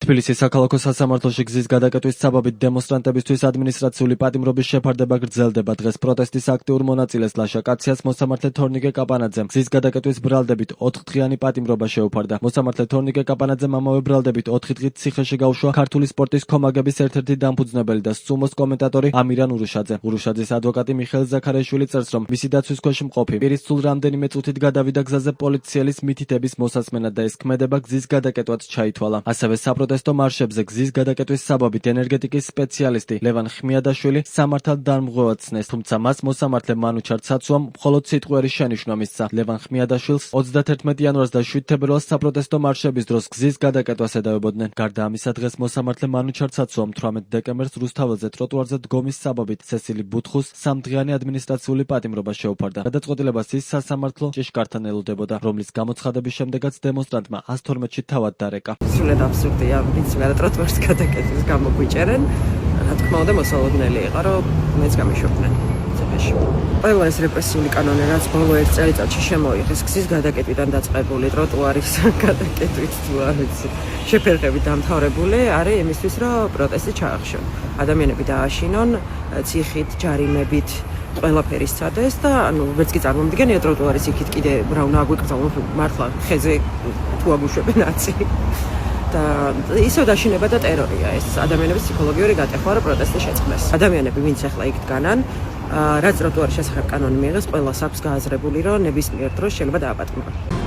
თბილისის საქალაქო სასამართლოში გზის გადაკეტვის საბაბით დემონსტრანტებისთვის ადმინისტრაციული პატიმრობის შეფარდება გრძელდება. დღეს პროტესტის აქტიურ მონაწილეს ლაშა კაციას მოსამართლე თორნიკე კაპანაძემ გზის გადაკეტვის ბრალდებით 4-დღიანი პატიმრობა შეუფარდა. მოსამართლე თორნიკე კაპანაძემ ამავე ბრალდებით 4 დღით ციხეში გაუშვა ქართული სპორტის ქომაგების ერთ-ერთი დამფუძნებელი და სუმოს კომენტატორი ამირან ურუშაძე. ურუშაძის ადვოკატი მიხეილ ზაქარიაშვილი წერს, რომ მისი დაცვის ქვეშ მყოფი პირის სულ რამდენიმე წუთით გადავიდა გზაზე პოლიციელის მითითების მოსასმენად და ეს ქმედება გზის გადაკეტვაც ჩაითვალა. ასევე საპროტესტო მარშებზე გზის გადაკეტვის საბაბით ენერგეტიკის სპეციალისტი ლევან ხმიადაშვილი სამართალ დამრღვევად ცნეს, თუმცა მას მოსამართლე მანუჩარ ცაცუამ მხოლოდ სიტყვიერი შენიშვნა მისცა. ლევან ხმიადაშვილს 31 იანვარს და 7 თებერვალს საპროტესტო მარშების დროს გზის გადაკეტვას ედავებოდნენ. გარდა ამისა, დღეს მოსამართლე მანუჩარ ცაცუამ 18 დეკემბერს რუსთაველზე ტროტუარზე დგომის საბაბით ცესილი ბუთხუს 3-დღიანი ადმინისტრაციული პატიმრობა შეუფარდა. გადაწყვეტილებას ის სასამართლო ჭიშკართან ელოდებოდა, რომლის გამოცხადების შემდეგაც დემონსტრანტმა 112-ში თავად დარეკა. სულად აბსურდია, ვინც მე ტროტუარის გადაკეტვის გამო გვიჭერენ. რა თქმა უნდა, მოსალოდნელი იყო, რომ მეც გამიშვებდნენ ციხეში. ყველა ეს რეპრესიული კანონი, რაც ბოლო 1 წელიწადში შემოიღეს გზის გადაკეტვიდან დაწყებული, ტროტუარის გადაკეტვით თუ არ ვიცი, შეფერხებით დამთავრებული, არის იმისთვის, რომ პროტესტი ჩაახშონ. ადამიანები დააშინონ ციხით, ჯარიმებით, ყველაფერი სცადეს და ანუ ვერც კი წარმომდგენია ტროტუარის იქით კიდე რა უნდა აგვიკრძალოს მართლა ხეზე თუ აგვიშვებენ აცი. და ისო დაშინება და ტერორია ეს ადამიანების ფსიქოლოგიური გატეხვა რა პროტესტი შეწყდეს. ადამიანები ვინც ახლა იქ დგანან, რაც ტროტუარის შესახებ კანონი მიიღეს, ყველას აქვს გააზრებული, რომ ნებისმიერ დროს შეიძლება დააპატიმრონ.